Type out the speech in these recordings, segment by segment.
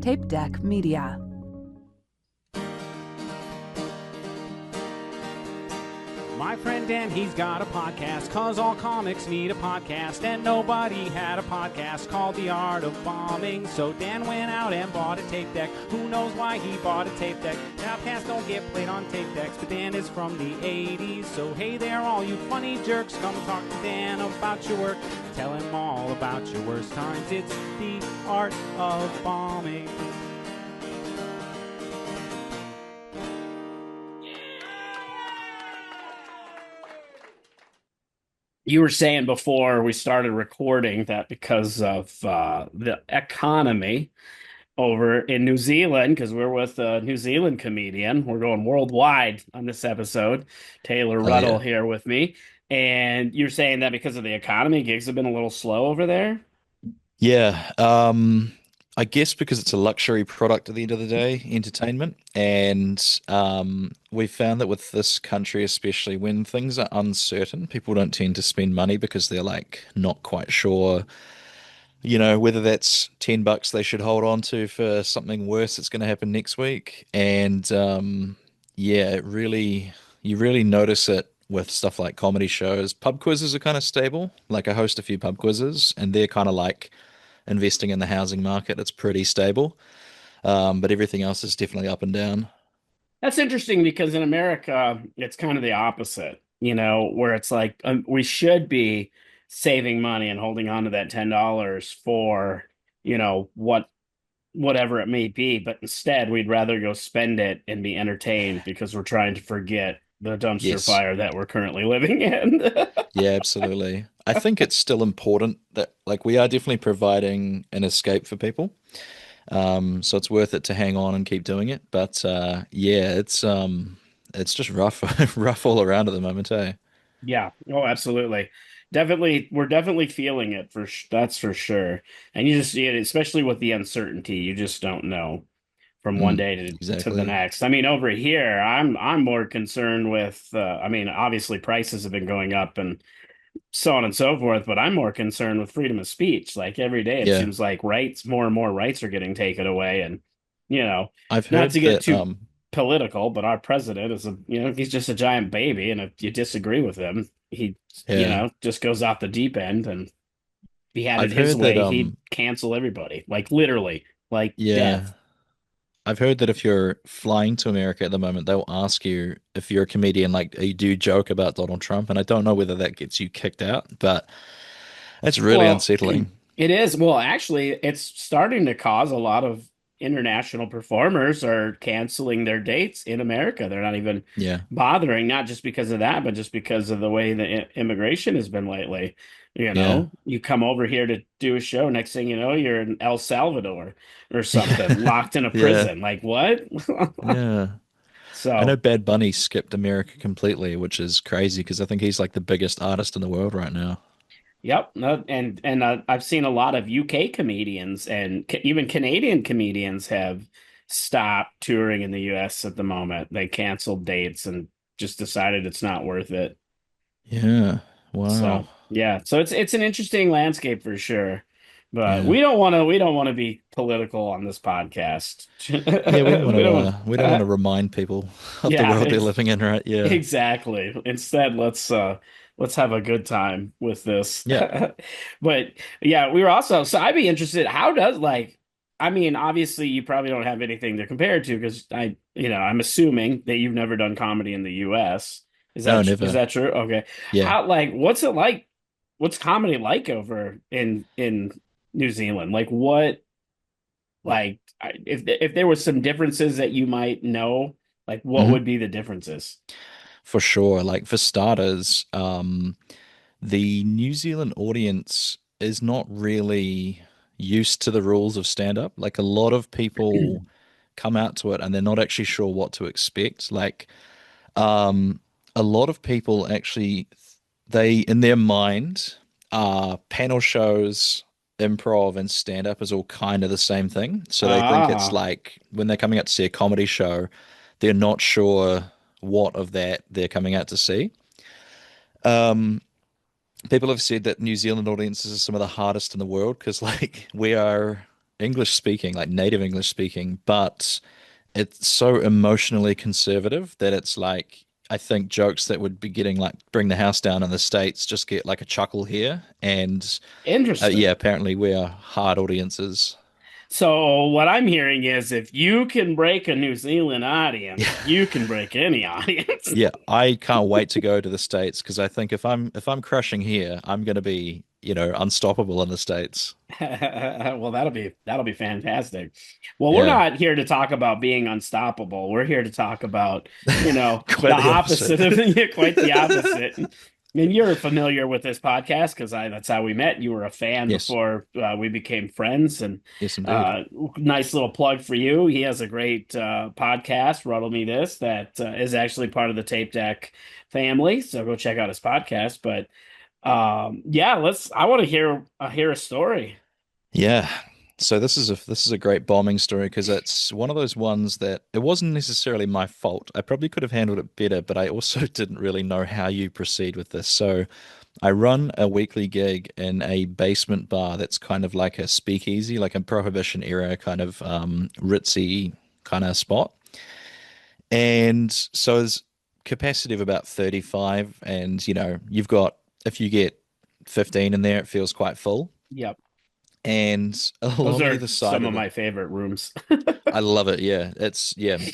Tape Deck Media. My friend Dan, he's got a podcast, 'cause all comics need a podcast, and nobody had a podcast called The Art of Bombing. So Dan went out and bought a tape deck. Who knows why he bought a tape deck? Podcasts don't get played on tape decks, but Dan is from the 80s. So hey there, all you funny jerks, come talk to Dan about your work. Tell him all about your worst times. It's The Art of Bombing. You were saying before we started recording that because of the economy over in New Zealand, because we're with a New Zealand comedian, we're going worldwide on this episode. Taylor Oh Ruddle yeah. here with me. And you're saying that because of the economy, gigs have been a little slow over there? Yeah. I guess because it's a luxury product at the end of the day, entertainment. And we found that with this country, especially when things are uncertain, people don't tend to spend money because they're like not quite sure, whether that's $10 they should hold on to for something worse that's going to happen next week. And yeah, you really notice it with stuff like comedy shows. Pub quizzes are kind of stable. Like I host a few pub quizzes and they're kind of like investing in the housing market. It's pretty stable. But everything else is definitely up and down. That's interesting because in America, it's kind of the opposite, where it's like we should be saving money and holding on to that $10 for, whatever it may be, but instead we'd rather go spend it and be entertained because we're trying to forget the dumpster Yes. fire that we're currently living in. Yeah, absolutely. I think it's still important that like we are definitely providing an escape for people. So it's worth it to hang on and keep doing it. But yeah, it's just rough rough all around at the moment, eh? Yeah. Oh, absolutely. Definitely, we're definitely feeling it that's for sure. And you just see it, especially with the uncertainty. You just don't know from one Mm, day to the exactly. next. I mean, over here, I'm more concerned with. I mean, obviously prices have been going up and so on and so forth, but I'm more concerned with freedom of speech. Like every day, it Yeah. seems like more and more rights are getting taken away, and you know, I've not heard to get that too political, but our president is he's just a giant baby, and if you disagree with him, he, yeah. just goes off the deep end, and if he had it I've his heard that way, he'd cancel everybody, like literally, like yeah. death. I've heard that if you're flying to America at the moment, they'll ask you if you're a comedian, like, you do joke about Donald Trump, and I don't know whether that gets you kicked out, but it's really Well, unsettling. it is. Well, actually, it's starting to cause a lot of international performers are canceling their dates in America. They're not even Yeah. bothering, not just because of that, but just because of the way the immigration has been lately. Yeah. You come over here to do a show, next thing you know, you're in El Salvador or something, Yeah. locked in a Yeah. prison. Like what? Yeah. I know So, Bad Bunny skipped America completely, which is crazy because I think he's like the biggest artist in the world right now. yep. No, and I've seen a lot of UK comedians and even Canadian comedians have stopped touring in the US at the moment. They canceled dates and just decided it's not worth it. Yeah. Wow. So, yeah. So it's an interesting landscape for sure. But Yeah. we don't want to be political on this podcast. Yeah, we don't want We to don't remind people of the yeah, world they're living in, right? Yeah. exactly. Instead, let's have a good time with this. Yeah. But yeah, we were also so I'd be interested, how does I mean, obviously you probably don't have anything to compare it to because I'm assuming that you've never done comedy in the US. No, Is never. that true? Okay. Yeah. How what's it like? What's comedy like over in New Zealand? If there was some differences that you might know, like what Hmm. would be the differences? For sure. Like for starters, the New Zealand audience is not really used to the rules of stand-up. Like a lot of people come out to it and they're not actually sure what to expect. Like, um, a lot of people actually they in their mind panel shows, improv and stand-up is all kind of the same thing. So they think it's Ah, like when they're coming out to see a comedy show, they're not sure what of that they're coming out to see. Um, People have said that New Zealand audiences are some of the hardest in the world because like we are English speaking, like native English speaking, but it's so emotionally conservative that it's like I think jokes that would be getting like bring the house down in the States just get like a chuckle here. And yeah, Interesting. apparently we are hard audiences. So what I'm hearing is if you can break a New Zealand audience, you can break any audience. Yeah, I can't wait to go to the States because I think if I'm crushing here, I'm gonna be, unstoppable in the States. Well, that'll be fantastic. Well, we're Yeah. not here to talk about being unstoppable. We're here to talk about, the Quite the opposite. opposite of yeah, quite the opposite. And you're familiar with this podcast because I that's how we met. You were a fan Yes. before we became friends, and Yes, indeed. uh, nice little plug for you. He has a great podcast, Ruddle Me This, that is actually part of the Tape Deck family. So go check out his podcast. But yeah, I want to hear a story. Yeah. So this is a great bombing story because it's one of those ones that it wasn't necessarily my fault. I probably could have handled it better, but I also didn't really know how you proceed with this. So I run a weekly gig in a basement bar that's kind of like a speakeasy, like a Prohibition era kind of ritzy kind of spot. And so there's capacity of about 35, and you've got if you get 15 in there, it feels quite full. Yep. And Those along are either side some of of the, my favorite rooms. I love it. Yeah, it's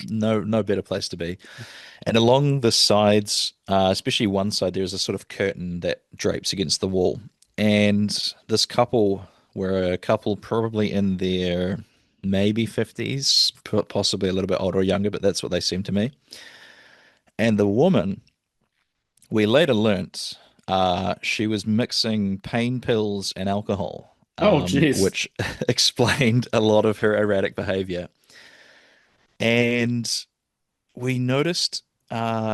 no better place to be. And along the sides, especially one side, there's a sort of curtain that drapes against the wall. And this couple were a couple probably in their maybe 50s, possibly a little bit older or younger, but that's what they seemed to me. And the woman, we later learnt, she was mixing pain pills and alcohol, Oh, geez. which explained a lot of her erratic behavior. And we noticed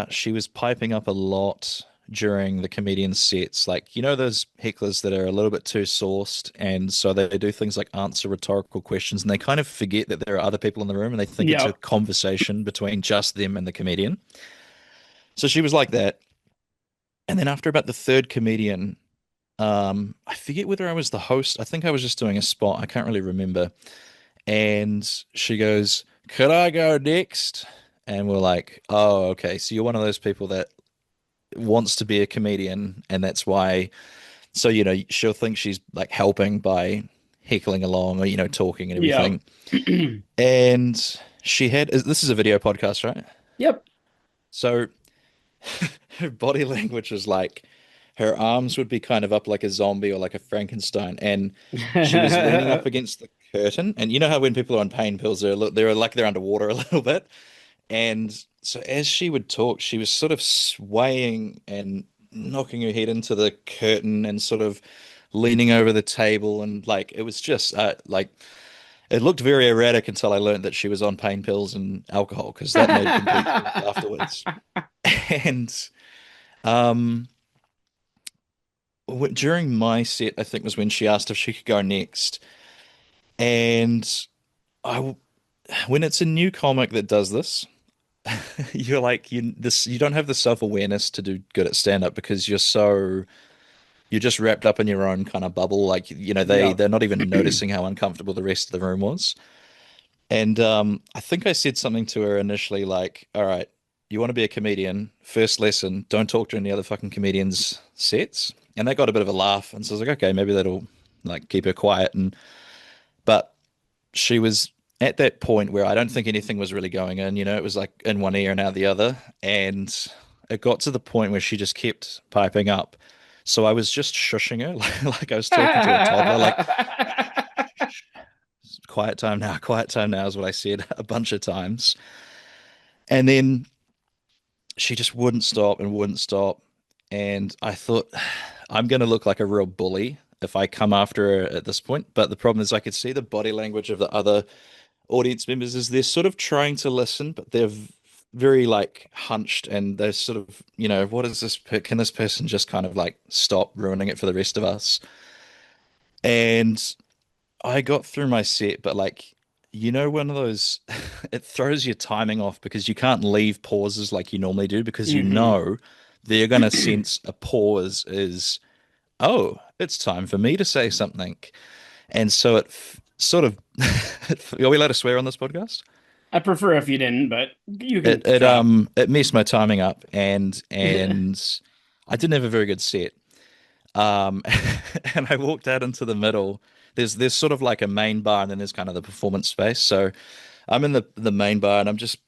she was piping up a lot during the comedian sets. Like, those hecklers that are a little bit too sourced, and so they do things like answer rhetorical questions, and they kind of forget that there are other people in the room, and they think it's a Yep. conversation between just them and the comedian. So she was like that. And then after about the third comedian, I forget whether I was the host. I think I was just doing a spot. I can't really remember. And she goes, "Could I go next?" And we're like, "Oh, okay. So you're one of those people that wants to be a comedian, and that's why." So, she'll think she's like helping by heckling along or, talking and Yep. everything. And this is a video podcast, right? Yep. So her body language was like her arms would be kind of up like a zombie or like a Frankenstein, and she was leaning up against the curtain. And you know how when people are on pain pills, they're like they're underwater a little bit. And so as she would talk, she was sort of swaying and knocking her head into the curtain and sort of leaning over the table, and like it was just like it looked very erratic until I learned that she was on pain pills and alcohol because that made complete sense afterwards. And um during my set, I think was when she asked if she could go next. And I, when it's a new comic that does this, you're like you don't have the self-awareness to do good at stand-up because you're just wrapped up in your own kind of bubble. Like, Yep. they're not even noticing how uncomfortable the rest of the room was. And I think I said something to her initially like, all right, you want to be a comedian, first lesson, don't talk to any other fucking comedians' sets. And that got a bit of a laugh. And so I was like, okay, maybe that'll like keep her quiet. But she was at that point where I don't think anything was really going in, it was like in one ear and out the other. And it got to the point where she just kept piping up. So I was just shushing her, like I was talking to a toddler, like, quiet time now is what I said a bunch of times. And then she just wouldn't stop and wouldn't stop. And I thought, I'm going to look like a real bully if I come after her at this point. But the problem is, I could see the body language of the other audience members is they're sort of trying to listen, but they're very like hunched and they're sort of, what is this? Can this person just kind of like stop ruining it for the rest of us? And I got through my set, but like, one of those, it throws your timing off because you can't leave pauses like you normally do because Hmm. they're going to sense a pause is, oh, it's time for me to say something. And so sort of. Are we allowed to swear on this podcast? I prefer if you didn't, but you It can it try. um it messed my timing up, and I didn't have a very good set. Um, and I walked out into the middle. There's sort of like a main bar, and then there's kind of the performance space. So I'm in the main bar, and I'm just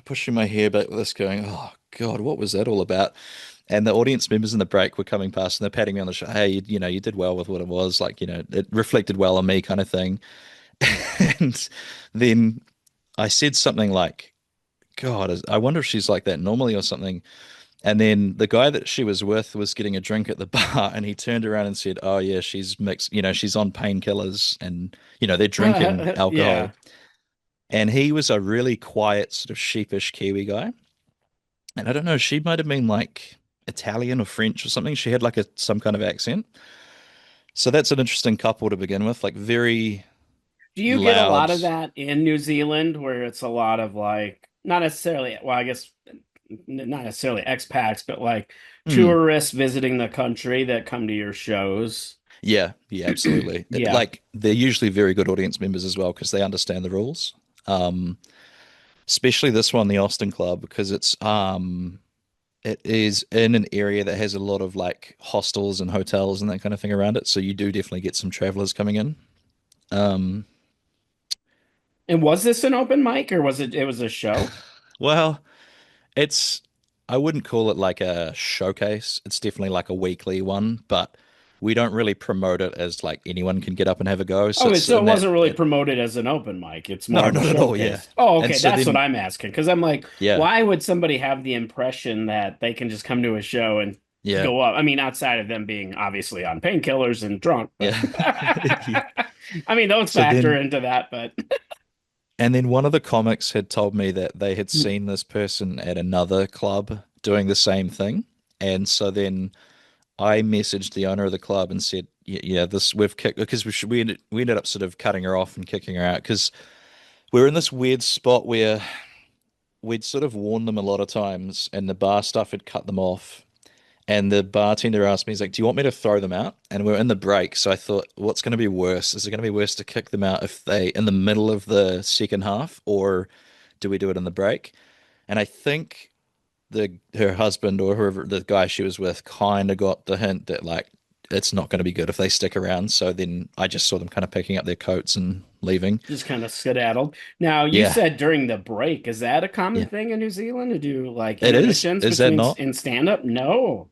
pushing my hair back with this, going, "Oh God, what was that all about?" And the audience members in the break were coming past, and they're patting me on the shoulder. Hey, you did well with what it was. Like, it reflected well on me, kind of thing. And then I said something like, "God, I wonder if she's like that normally or something." And then the guy that she was with was getting a drink at the bar, and he turned around and said, "Oh yeah, she's mixed. She's on painkillers, and they're drinking Yeah. alcohol." And he was a really quiet, sort of sheepish Kiwi guy, and I don't know, she might have been like Italian or French or something. She had like some kind of accent. So that's an interesting couple to begin with, like very Do you get a loud. lot of that in New Zealand where it's a lot of like, not necessarily, well, I guess not necessarily expats, but like Hmm. tourists visiting the country that come to your shows? Yeah, yeah, absolutely. Yeah. Like they're usually very good audience members as well because they understand the rules. Um, Especially this one, the Austin Club, because it is in an area that has a lot of like hostels and hotels and that kind of thing around it. So you do definitely get some travelers coming in. Um, And was this an open mic or it was a show? well, it's I wouldn't call it like a showcase. It's definitely like a weekly one, but we don't really promote it as like anyone can get up and have a go. So Oh, it's so it in that wasn't really it, promoted as an open mic. It's more no, of a not at all. Yeah. showcase. Oh, And okay. so That's what then I'm asking. Because I'm like, yeah, why would somebody have the impression that they can just come to a show and yeah, go up? I mean, outside of them being obviously on painkillers and drunk, but yeah. Yeah. I mean, those So factor then into that. But And then one of the comics had told me that they had seen this person at another club doing the same thing. And so then I messaged the owner of the club and said, yeah, this we've kicked because we ended up sort of cutting her off and kicking her out because we're in this weird spot where we'd sort of warned them a lot of times and the bar stuff had cut them off. And the bartender asked me, he's like, "Do you want me to throw them out?" And we're in the break. So I thought, what's going to be worse? Is it going to be worse to kick them out if they in the middle of the second half, or do we do it in the break? And I think her husband or whoever the guy she was with kind of got the hint that like it's not going to be good if they stick around. So then I just saw them kind of picking up their coats and leaving. just kind of skedaddled. Now, you Yeah, said during the break, is that a common yeah, thing in New Zealand to do like it is. intermissions Is that between not? in stand-up? No.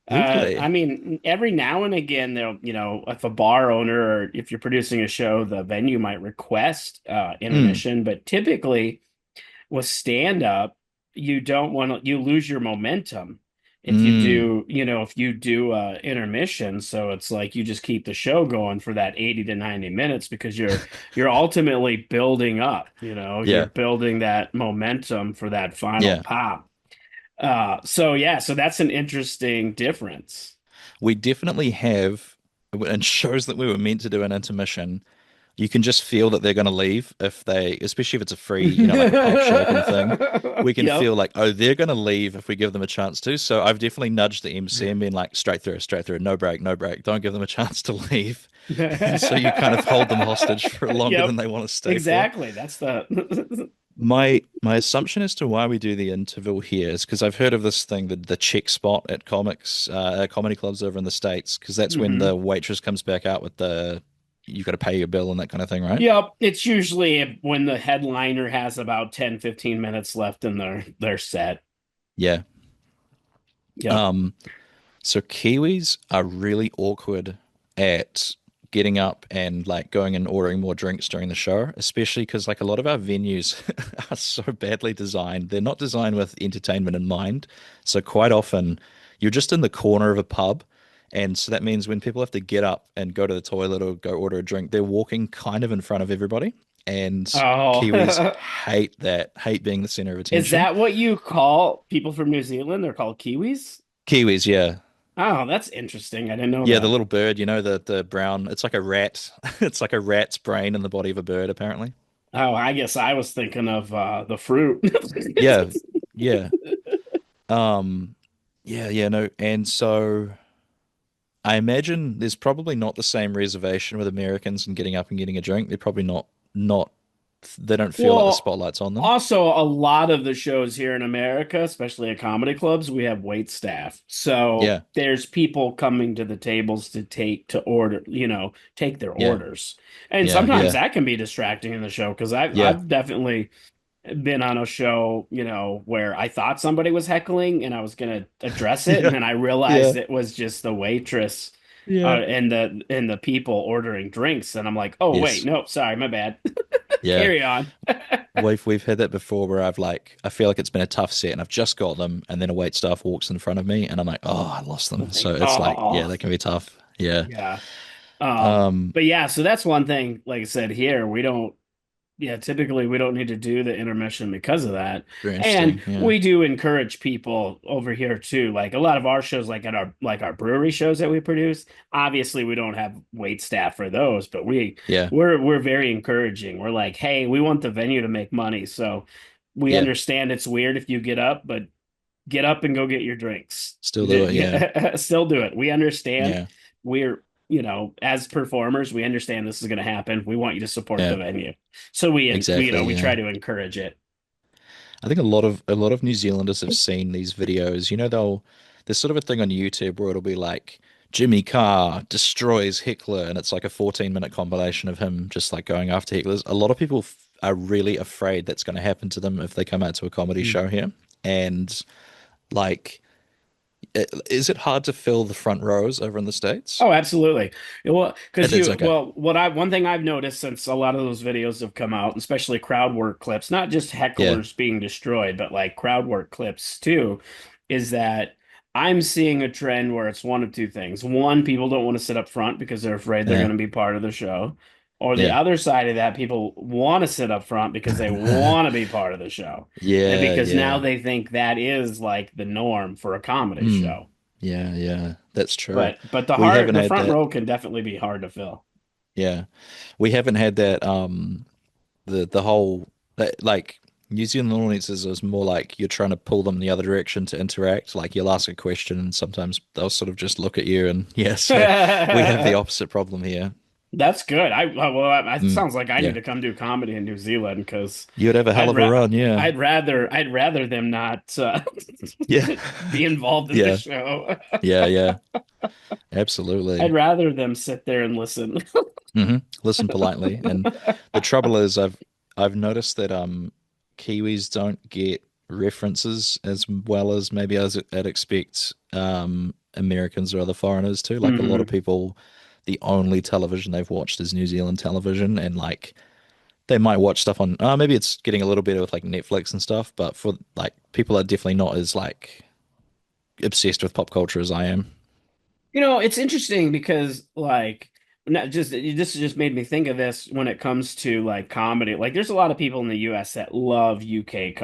I Really? mean, every now and again, if a bar owner or if you're producing a show, the venue might request Mm, intermission, but typically with stand up, you don't want to, you lose your momentum mm, if you do intermission. So it's like you just keep the show going for that 80 to 90 minutes because you're ultimately building up, you're yeah, building that momentum for that final yeah. pop. So yeah, so that's an interesting difference. We definitely have, and shows that we were meant to do an intermission. You can just feel that they're going to leave if they, especially if it's a free, like a pulp shaken thing. We can Yep. feel like, oh, they're going to leave if we give them a chance to. So I've definitely nudged the MC and been like, straight through, no break, no break. Don't give them a chance to leave. And so you kind of hold them hostage for longer than Yep. they want to stay for. Exactly. That's the My assumption as to why we do the interval here is because I've heard of this thing, the check spot at comedy clubs over in the States, because that's when Mhm. the waitress comes back out with you got to pay your bill and that kind of thing, right? Yep. It's usually when the headliner has about 10, 15 minutes left in their set. Yeah. Yep. Um, so Kiwis are really awkward at getting up and like going and ordering more drinks during the show, especially because like a lot of our venues are so badly designed. They're not designed with entertainment in mind. So quite often you're just in the corner of a pub. And so that means when people have to get up and go to the toilet or go order a drink, they're walking kind of in front of everybody. And Kiwis Oh, hate that, hate being the center of is attention. that what you call people from New Zealand? They're called Kiwis? Kiwis, yeah. Oh, that's interesting. I didn't know Yeah, the that. little bird, the brown, it's like a rat. It's like a rat's brain in the body of a bird, apparently. Oh, I guess I was thinking of the fruit. Yeah, yeah. Um, yeah, no. And so I imagine there's probably not the same reservation with Americans and getting up and getting a drink. They're probably not they don't feel like the Well, spotlight's on them. also a lot of the shows here in America, especially at comedy clubs, we have wait staff. So Yeah, there's people coming to the tables to order, take their yeah, orders. And yeah, sometimes yeah, that can be distracting in the show because I've yeah, I've definitely been on a show, where I thought somebody was heckling and I was gonna address it, and yeah, then I yeah, realized it was just the waitress yeah. and the people ordering drinks, and I'm like, oh wait, Yes, no, sorry, my bad. yeah. Carry on. We've had that before where I feel like it's been a tough set and I've just got them and then a wait staff walks in front of me and I'm like, oh, I lost them. So Like, it's like, yeah, oh, that can be tough. Yeah. yeah. Um, But yeah, so that's one thing. Like I said, here we don't. Yeah, typically we don't need to do the intermission because of that. very And interesting. Yeah. we do encourage people over here too. Like a lot of our shows, like at our brewery shows that we produce, obviously we don't have wait staff for those, but we Yeah. we're very encouraging. We're like, hey, we want the venue to make money. So we Yeah. understand it's weird if you get up, but get up and go get your drinks. Still do it. Yeah. Still do it. We understand. Yeah. We're, as performers, we understand this is going to happen. We want you to support the Yeah. venue. So Exactly. we try Yeah. to encourage it. I think a lot of New Zealanders have seen these videos. There's sort of a thing on YouTube where it'll be like Jimmy Carr destroys Heckler, and it's like a 14-minute compilation of him just like going after hecklers. A lot of people are really afraid that's going to happen to them if they come out to a comedy Mm. show here. And like, is it hard to fill the front rows over in the States? Oh, absolutely. Well, It is okay. one thing I've noticed since a lot of those videos have come out, especially crowd work clips, not just Yeah. hecklers being destroyed, but like crowd work clips too, is that I'm seeing a trend where it's one of two things. One, people don't want to sit up front because they're afraid they're going Yeah. to be part of the show. Or the Yeah. other side of that, people want to sit up front because they want to be part of the show. And Yeah. because now Yeah. they think that is like the norm for a comedy Mm. show. Yeah. Yeah. That's true. But We haven't the had front that. row can definitely be hard to fill. Yeah. We haven't had that the whole that like New Zealand audiences is more like you're trying to pull them the other direction to interact. Like you'll ask a question and sometimes they'll sort of just look at you and yeah, so we have the opposite problem here. That's good. It Mm, sounds like I need yeah. to come do comedy in New Zealand because You would have a hell I'd of a ra run, yeah. I'd rather them not Yeah. be involved in the Yeah. show. Yeah, yeah. I'd Absolutely. rather them sit there and listen. Listen politely. And the trouble is I've noticed that Kiwis don't get references as well as maybe as I'd expect Americans or other foreigners to. Like a lot of Hmm. people, the only television they've watched is New Zealand television, and like they might watch stuff on. Maybe it's getting a little better with like Netflix and stuff, but for like people are definitely not as like obsessed with pop culture as I am. It's interesting because like not just this just made me think of this when it comes to like comedy. Like there's a lot of people in the US that love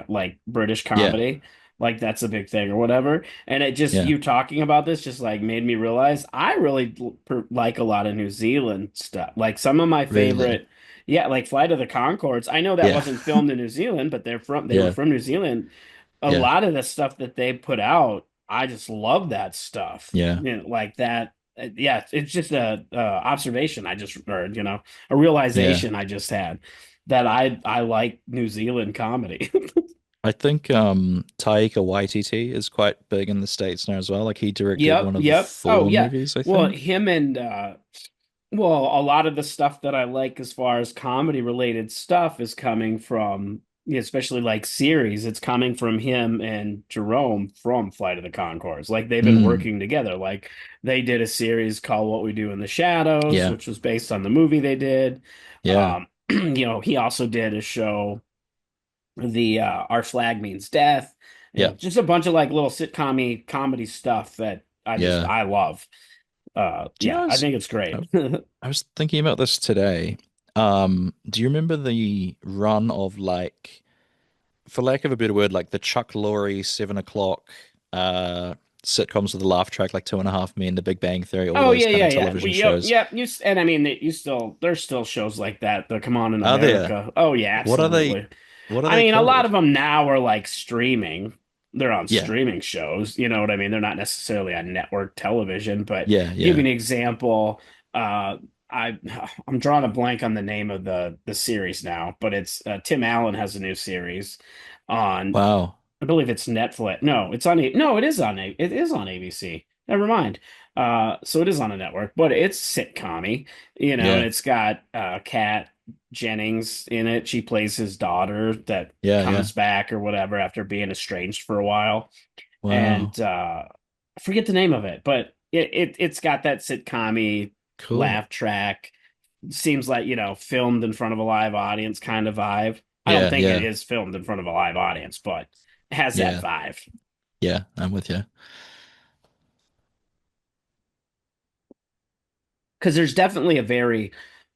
like British Yeah, comedy. Like that's a big thing or whatever. And it just yeah, you talking about this just like made me realize I really like a lot of New Zealand stuff. Like some of my really. favorite, yeah, like Flight of the Conchords. I know that Yeah, wasn't filmed in New Zealand, but they were yeah, from New Zealand. A yeah, lot of the stuff that they put out, I just love that stuff. yeah, Like that. Yeah, it's just a observation I just, or a yeah. realization I just had that I like New Zealand comedy. I think Taika Waititi is quite big in the States now as well. Like he directed Yep, one of the yep. Oh Thor yeah. movies, I Well, think. him and well, a lot of the stuff that I like as far as comedy related stuff is coming from, yeah, especially like series. It's coming from him and Jerome from Flight of the Conchords. Like they've been Mm, working together. Like they did a series called What We Do in the Shadows, yeah, which was based on the movie they did. yeah, He also did a show, the Our Flag Means Death. yeah. Just a bunch of like little sitcom comedy stuff that Yeah. I love. Do you know, Yeah, I think it's I, great. I was thinking about this today. Do you remember the run of like, for lack of a better word, like the Chuck Lorre 7 o'clock uh sitcoms with the laugh track, like Two and a Half Men, The Big Bang Theory, all Oh those yeah, kind yeah, of yeah. television Yep, shows? yep. And I mean, you still there's still shows like that that come on in Are there? America. Oh yeah, What are they? absolutely. What are I they mean, a lot called? of them now are like streaming. they're on Yeah. streaming shows. You know what I mean? They're not necessarily on network television, but Yeah. give you Yeah. an example. Uh, I I'm drawing a blank on the name of the series now, but it's Tim Allen has a new series on Wow. I believe it's Netflix. No, it's on no, it is on ABC. Never mind. So it is on a network, but it's sitcom-y, and Yeah. it's got Kat Jennings in it. She plays his daughter that Yeah. Yeah. comes back or whatever after being estranged for a while. Wow. And I forget the name of it, but it's got that sitcom-y Cool. laugh track. Seems like, filmed in front of a live audience kind of vibe. I don't Yeah. think it Yeah. is filmed in front of a live audience, but it has that Yeah. vibe. Yeah. I'm with you. Because there's definitely a very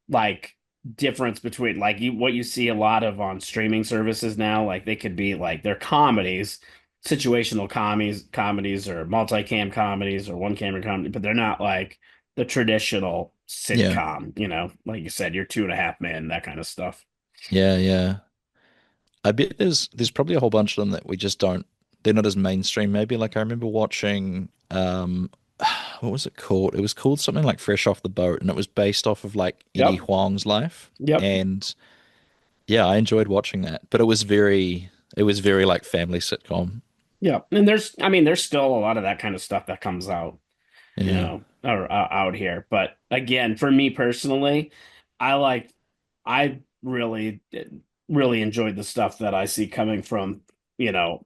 like difference between like what you see a lot of on streaming services now. Like they could be like they're comedies, situational comedies or multicam comedies or one camera comedy, but they're not like the traditional Yeah. sitcom, like you said, your 2.5 Men, that kind of stuff. Yeah. Yeah. I bet there's probably a whole bunch of them that we just don't. They're not as mainstream. Maybe like I remember watching what was it called? It was called something like Fresh Off the Boat, and it was based off of like Eddie Yep. Huang's life. Yep. And yeah, I enjoyed watching that. But it was very like family sitcom. Yeah, and there's still a lot of that kind of stuff that comes out, Yeah. out here. But again, for me personally, I like, I really enjoyed the stuff that I see coming from, you know,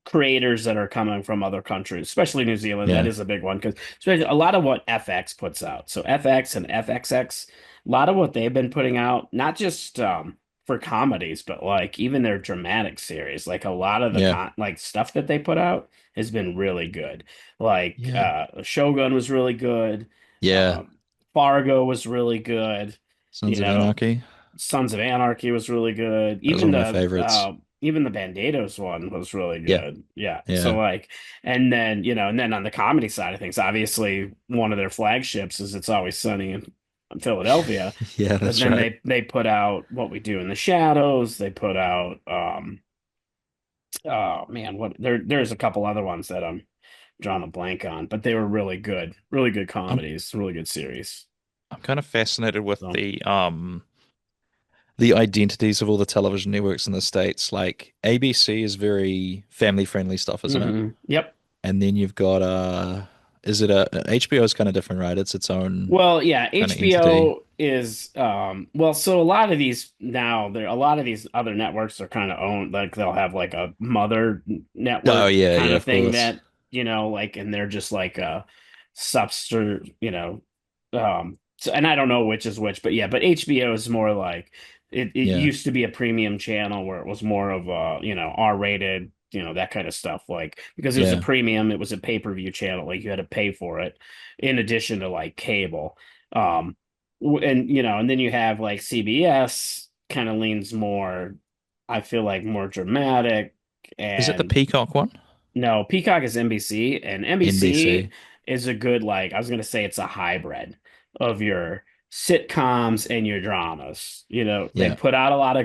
creators that are coming from other countries, especially New Zealand. That Yeah. is a big one because especially a lot of what FX puts out. So FX and FXX, a lot of what they've been putting out, not just for comedies, but like even their dramatic series, like a lot of the Yeah. like stuff that they put out has been really good. Like Yeah. Shogun was really good. Yeah. Um, Fargo was really good. Sons You of know, Anarchy. Sons of Anarchy was really good. That was one of my favorites. Even the Bandidos one was really Yeah. good. Yeah. So Yeah. like, and then on the comedy side of things, obviously one of their flagships is It's Always Sunny in Philadelphia. Yeah, But that's then right. they put out What We Do in the Shadows. They put out oh man, there's a couple other ones that I'm drawing a blank on, but they were really good I'm comedies, really good series. I'm kind of fascinated with So the identities of all the television networks in the States. Like ABC is very family friendly stuff, isn't it? Yep. And then you've got is it a HBO is kind of different, right? It's its own Well, yeah, kind of entity. HBO is well, so a lot of these now there a lot of these other networks are kind of owned, like they'll have like a mother Oh network yeah, kind yeah, of of thing course. that, like, and they're just like a subster, so, and I don't know which is which, but yeah, but HBO is more like it Yeah. used to be a premium channel where it was more of a, R-rated, that kind of stuff, like because it was a Yeah. premium, it was a pay-per-view channel, like you had to pay for it in addition to like cable. Um, and then you have like CBS kind of leans more, I feel like more dramatic. Is it the And Peacock one? no, Peacock is NBC, and NBC NBC. is a good, like, I was gonna say it's a hybrid of your sitcoms and your dramas. Yeah. They put out a lot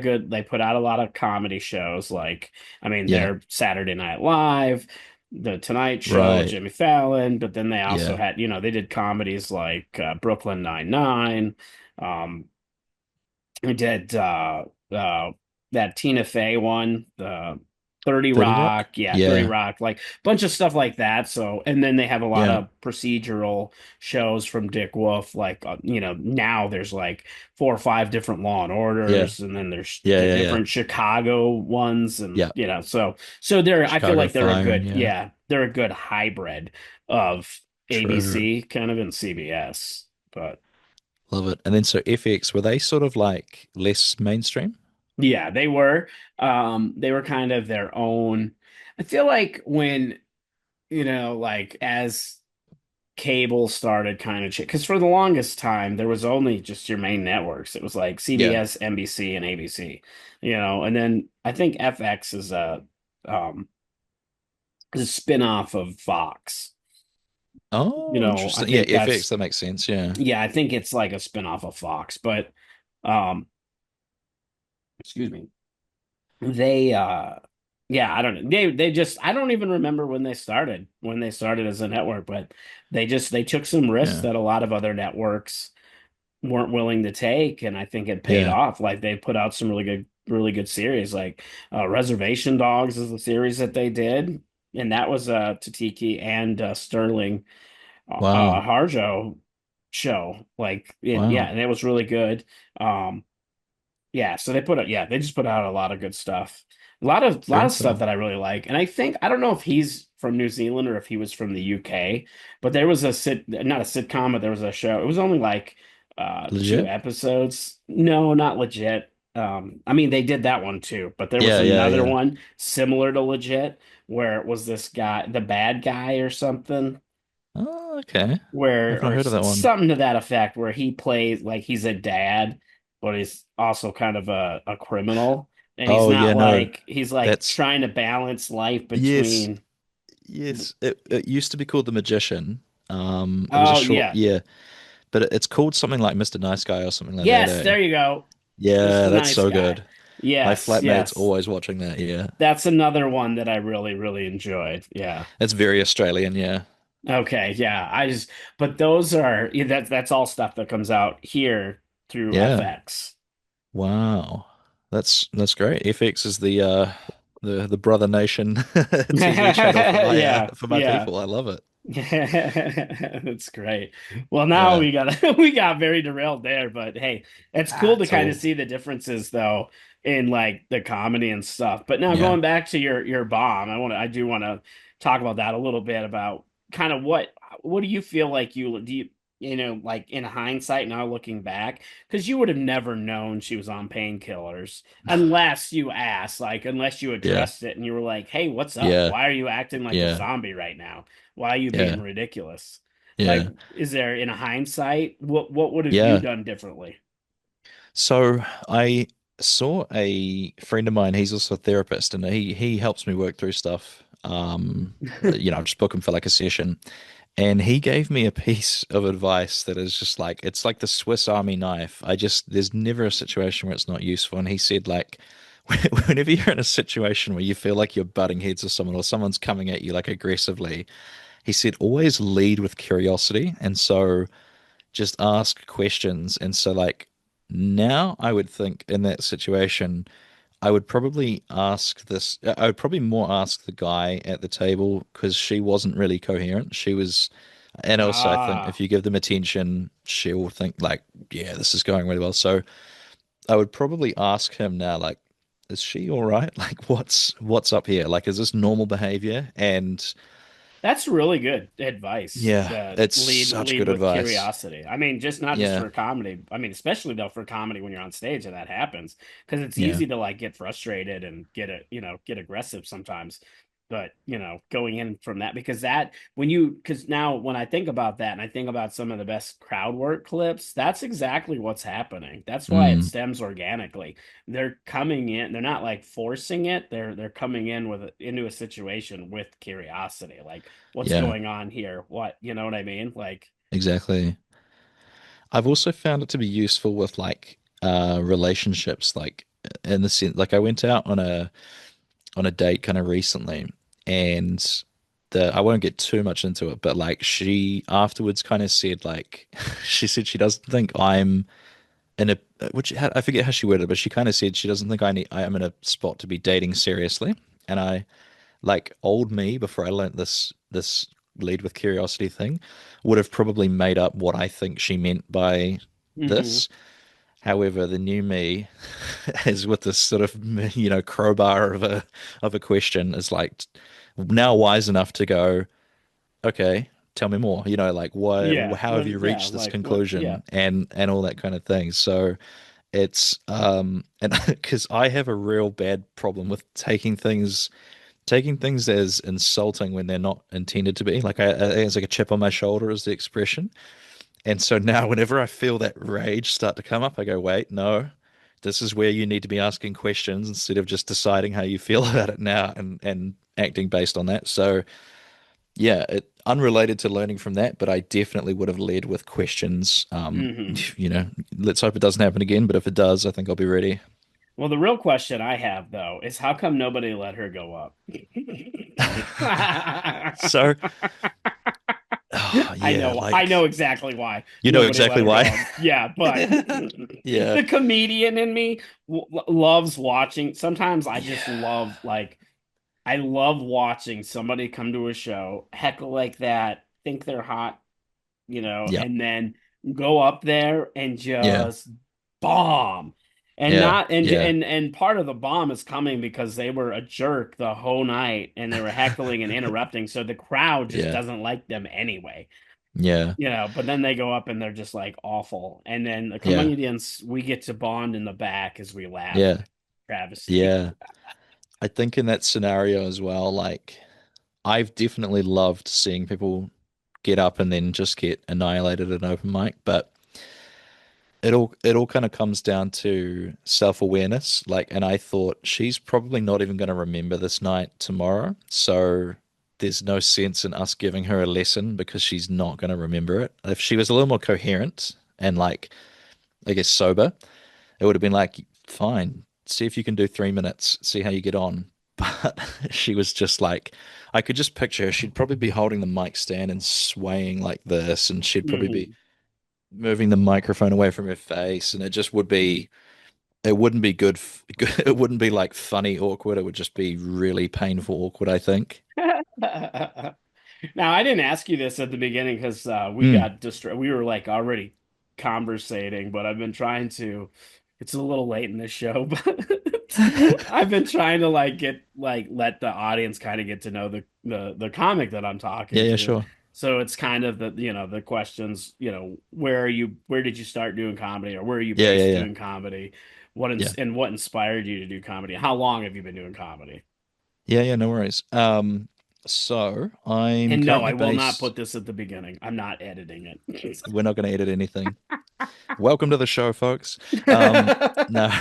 of comedy shows, like, I mean, Yeah. they're Saturday Night Live, The Tonight Show with Right. Jimmy Fallon, but then they also Yeah. had, they did comedies like Brooklyn Nine-Nine. Um, we did that Tina Fey one, the 30 30 Rock? Rock, yeah, 30 Yeah. Rock, like bunch of stuff like that. So, and then they have a lot Yeah. of procedural shows from Dick Wolf, like now there's like 4 or 5 different Law and Yeah. Orders, and then there's Yeah. the Yeah. Yeah. different Chicago ones, and Yeah. so I feel Chicago like they're a Fire. good, Yeah. yeah, they're a good hybrid of True. ABC kind of and CBS, but. Love it. And then so FX, were they sort of like less mainstream? Yeah, they were. They were kind of their own. I feel like when, like as cable started kind of, because for the longest time there was only just your main networks. It was like Yeah. CBS, NBC, and ABC. And then I think FX um is a spin-off of Fox. Oh, I interesting. Yeah, think FX, that's that makes sense. Yeah. yeah, I think it's like a spin-off of Fox, but um, excuse me. They Yeah, I don't know. They just I don't even remember when they started as a network, but they took some risks Yeah. that a lot of other networks weren't willing to take, and I think it paid Yeah. off. Like they put out some really good series. Like Reservation Dogs is the series that they did, and that was Tatiki and Sterling Wow. Harjo show. Like yeah, Wow. and it was really good. Um, yeah, so they just put out a lot of good stuff. A lot Very of stuff cool. that I really like. And I think I don't know if he's from New Zealand or if he was from the UK, but there was a not a sitcom, but there was a show. It was only like two Legit? episodes. No, not legit. I mean they did that one too, but there was Yeah, yeah, another yeah. one similar to legit where it was this guy, the bad guy or something Oh, okay. I've where not or heard of that one. something to that effect where he plays like he's a dad but he's also kind of a criminal and he's Oh, not yeah, no. like he's like That's trying to balance life yes, between yes. It used to be called The Magician. It was a oh short, yeah, yeah, but it's called something like Mr. Nice Guy or something like that, yes, eh? there you go, Yeah, Mr. that's Nice so Guy. good. My Yes, flatmate's yes, always watching that, yeah. that's another one that I really enjoyed. Yeah, It's very Australian, yeah. okay, yeah, I just but those are yeah, that's all stuff that comes out here through Yeah. FX. Wow. That's great. FX is the brother nation TV channel Yeah, for my yeah. people. I love it. That's great. Well, now Yeah. we got we got very derailed there, but hey, it's Ah, cool to it's kind of all see the differences though in like the comedy and stuff. But now yeah. going back to your bomb, I do want to talk about that a little bit about kind of what do you feel like you know like in hindsight now looking back because you would have never known she was on painkillers unless you asked like unless you Yeah. addressed it and you were like, hey, what's up, Yeah. why are you acting like a Yeah. zombie right now, why are you being Yeah. ridiculous? Like, Yeah. is there in hindsight, what would have you Yeah. done differently? So I saw a friend of mine, he's also a therapist and he helps me work through stuff. Just book him for like a session. And he gave me a piece of advice that is just like it's like the Swiss Army knife. There's never a situation where it's not useful. And he said like whenever you're in a situation where you feel like you're butting heads with someone or someone's coming at you like aggressively, he said always lead with curiosity. And so just ask questions. And so like now I would think in that situation I would probably more ask the guy at the table because she wasn't really coherent. And also I think if Ah, you give them attention, she'll think like, yeah, this is going really well. So I would probably ask him now, like, is she all right? Like, what's up here? Like, is this normal behavior? And that's really good advice. yeah, The it's such lead good with advice. curiosity. I mean, just not just Yeah, for comedy. I mean, especially though for comedy when you're on stage and that happens, because it's yeah, easy to like get frustrated and get aggressive sometimes. But going in from that because that because now when I think about that and I think about some of the best crowd work clips, that's exactly what's happening. That's why it mm, stems organically. They're coming in, they're not like forcing it. They're coming in into a situation with curiosity. Like, what's yeah, going on here? What, you know what I mean? Like, exactly. I've also found it to be useful with like relationships, like in the sense like I went out on a date kind of recently and the I won't get too much into it, but like she afterwards kind of said like she said she doesn't think I'm in a I forget how she worded it, but she kind of said she doesn't think I am in a spot to be dating seriously. And I like old me before I learnt this lead with curiosity thing would have probably made up what I think she meant by hmm this. However, the new me is with this sort of crowbar of a question is like now wise enough to go, okay, tell me more. Like why yeah, how have you yeah, reached this like what, yeah. conclusion and all that kind of thing. So it's and because I have a real bad problem with taking things as insulting when they're not intended to be. Like I think it's like a chip on my shoulder is the expression. And so now, whenever I feel that rage start to come up, I go, wait, no, this is where you need to be asking questions instead of just deciding how you feel about it now and acting based on that. So, yeah, unrelated to learning from that, but I definitely would have led with questions. hmm Let's hope it doesn't happen again, but if it does, I think I'll be ready. Well, the real question I have though is how come nobody let her go up? So, oh, yeah, I know like exactly why you know nobody let exactly her go why. up. Yeah, but Yeah, the comedian in me loves watching. Sometimes I just yeah, love like I love watching somebody come to a show, heckle like that, think they're hot, yeah, and then go up there and yeah, just bomb. And yeah, not and yeah, and part of the bomb is coming because they were a jerk the whole night and they were heckling and interrupting, so the crowd just yeah, doesn't like them anyway. yeah, But then they go up and they're just like awful. And then the yeah, comedians, we get to bond in the back as we laugh at yeah, the travesty. yeah. I think in that scenario as well, like I've definitely loved seeing people get up and then just get annihilated at an open mic, but it all kind of comes down to self-awareness. Like, and I thought she's probably not even going to remember this night tomorrow, so there's no sense in us giving her a lesson because she's not going to remember it. If she was a little more coherent and like, I guess sober, it would have been like, fine, see if you can do 3 minutes, see how you get on. But she was just like, I could just picture her. She'd probably be holding the mic stand and swaying like this, and she'd probably be Mhm. moving the microphone away from her face, and it just would be, it wouldn't be good. It wouldn't be like funny awkward. It would just be really painful awkward, I think. Now, I didn't ask you this at the beginning because we Mm. got distracted. We were like already conversating, but I've been trying to. It's a little late in the show, but I've been trying to like get like let the audience kind of get to know the comic that I'm Yeah, talking yeah, to. sure. So it's kind of the questions, where did you start doing comedy, or where are you Yeah, yeah, based yeah, doing comedy? yeah, What inspired you to do comedy? How long have you been doing comedy? yeah, yeah. No worries. So I'm And no, currently I will not based. put this at the beginning. I'm not editing it. We're not going to edit anything. Welcome to the show, folks. No.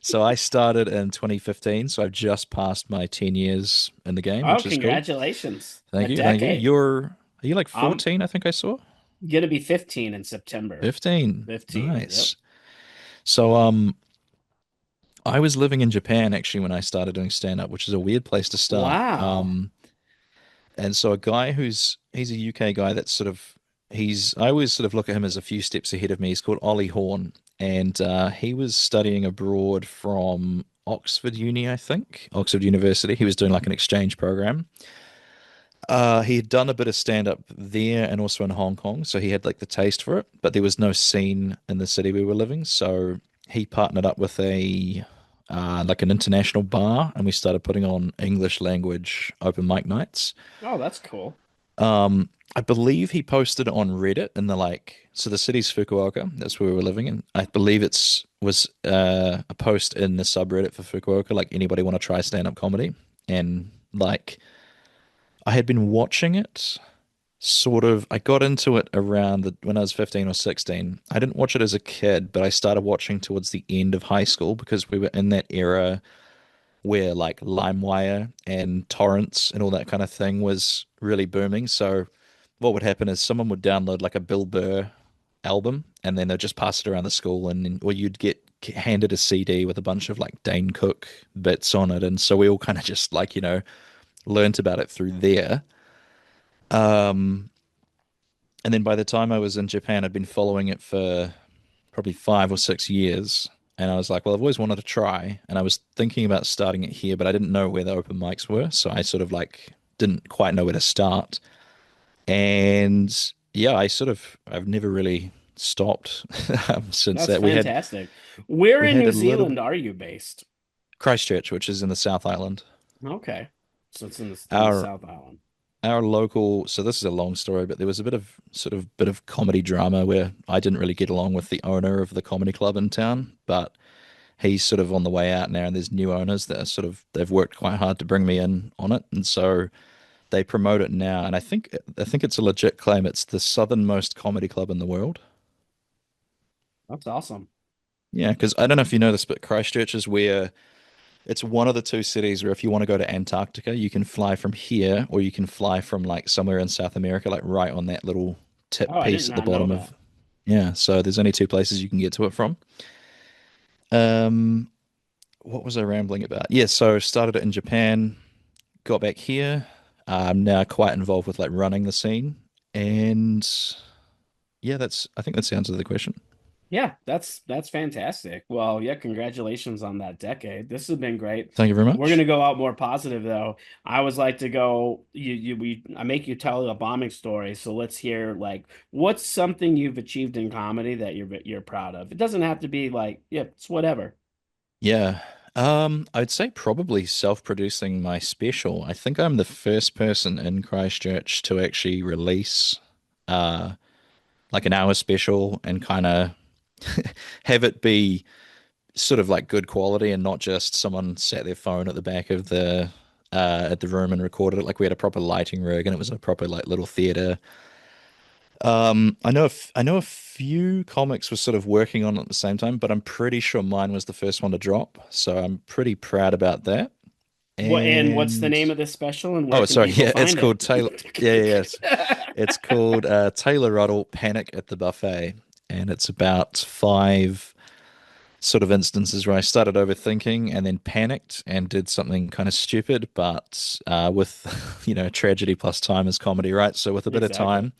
So I started in 2015, so I've just passed my 10 years in the game, Oh, which is cool. congratulations. A Thank you, thank you. decade. Are you like I'm 14, I think I saw? gonna be 15 in September. 15. 15. Yep. Nice. So I was living in Japan actually when I started doing stand up, which is a weird place to start. Wow. And so a guy he's a UK guy that's sort of I always sort of look at him as a few steps ahead of me. He's called Ollie Horn, and he was studying abroad from Oxford Uni, I think, Oxford University. He was doing like an exchange program. He had done a bit of stand up there and also in Hong Kong, so he had like the taste for it, but there was no scene in the city we were living, so he partnered up with a like an international bar, and we started putting on English language open mic nights. Oh, that's cool. I believe he posted on Reddit in the like, so the city's Fukuoka, that's where we were living in. I believe it's was a post in the subreddit for Fukuoka, like anybody want to try stand-up comedy, and like I had been watching it sort of. I got into it around when I was 15 or 16. I didn't watch it as a kid, but I started watching towards the end of high school because we were in that era where like LimeWire and torrents and all that kind of thing was really booming. So what would happen is someone would download like a Bill Burr album and then they'd just pass it around the school, and or you'd get handed a CD with a bunch of like Dane Cook bits on it, and so we all kind of just like learnt about it through there. Um, and then by the time I was in Japan, I'd been following it for probably 5 or 6 years. And I was like, well, I've always wanted to try. And I was thinking about starting it here, but I didn't know where the open mics were. So I sort of like didn't quite know where to start. And yeah, I've never really stopped since That's that. We had, fantastic. Where we in had New a little Zealand are you based? Christchurch, which is in the South Island. Okay. So it's in the Our South Island. our local, so this is a long story, but there was a bit of comedy drama where I didn't really get along with the owner of the comedy club in town, but he's sort of on the way out now, and there's new owners that are they've worked quite hard to bring me in on it, and so they promote it now, and I think it's a legit claim. It's the southernmost comedy club in the world. That's awesome. Yeah, because I don't know if you know this, but Christchurch is where it's one of the two cities where if you want to go to Antarctica, you can fly from here, or you can fly from like somewhere in South America, like right on that little Oh, tip I did piece at the not know bottom that. of. Yeah, so there's only two places you can get to it from. what was I rambling about? Yeah, so started it in Japan, got back here. I'm now quite involved with like running the scene, and yeah, that's I think that's the answer to the question. Yeah, that's fantastic. Well, yeah, congratulations on that decade. This has been great. Thank you very We're gonna much. go out more positive though. I always like to go, I make you tell a bombing story. So let's hear like what's something you've achieved in comedy that you're proud of. It doesn't have to be like, yeah, it's whatever. Yeah. I'd say probably self-producing my special. I think I'm the first person in Christchurch to actually release uh like an hour special and kind of have it be sort of like good quality and not just someone sat their phone at the back of the at the room and recorded it. Like we had a proper lighting rig and it was a proper like little theater. I know a few comics were sort of working on it at the same time, but I'm pretty sure mine was the first one to drop. So I'm pretty proud about that. What's the And name of this special and where oh, can sorry, people yeah, it's find it? called Taylor. Yeah, yeah, yeah. It's called Taylor Ruddle Panic at the Buffet, and it's about five sort of instances where I started overthinking and then panicked and did something kind of stupid, but with tragedy plus time is comedy, right? So with a bit of Exactly.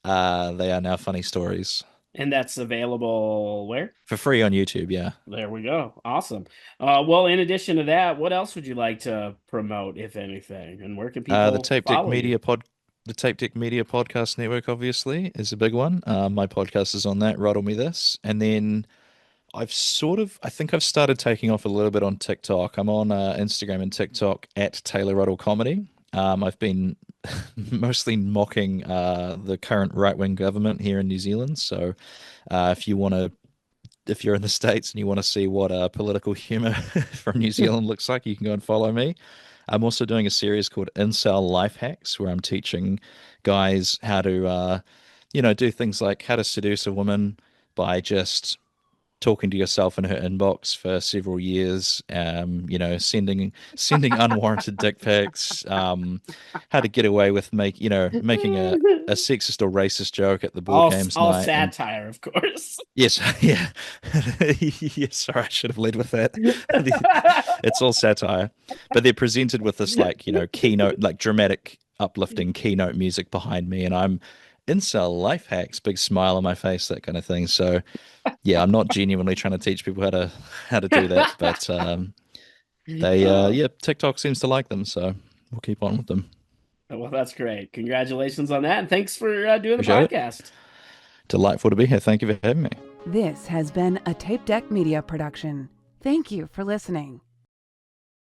time, they are now funny stories And that's available where? for free on YouTube. Yeah. There we go. Awesome. Well, in addition to that, what else would you like to promote, if anything? And where can The people Tape Deck follow you? Media the Tape Deck Media Podcast Network, obviously, is a big one. My podcast is on that, Ruddle Me This. And then I think I've started taking off a little bit on TikTok. I'm on Instagram and TikTok at Taylor Ruddle Comedy. I've been mostly mocking the current right-wing government here in New Zealand. So if you're in the States and you want to see what political humor from New Zealand looks like, you can go and follow me. I'm also doing a series called Incel Life Hacks, where I'm teaching guys how to, do things like how to seduce a woman by just talking to yourself in her inbox for several years, sending unwarranted dick pics, how to get away with making a sexist or racist joke at the board games All night, and satire, of course. yes, yeah, yes. Sorry, I should have led with that. It's all satire, but they're presented with this like keynote, like dramatic, uplifting keynote music behind me, and I'm incel life hacks, big smile on my face, that kind of thing. So yeah, I'm not genuinely trying to teach people how to do that, but they Oh, yeah, TikTok seems to like them, so we'll keep on with them. well, that's great. Congratulations on that. And thanks for doing the Appreciate it. podcast. Delightful to be here. Thank you for having me. This has been a Tape Deck Media production. Thank you for listening.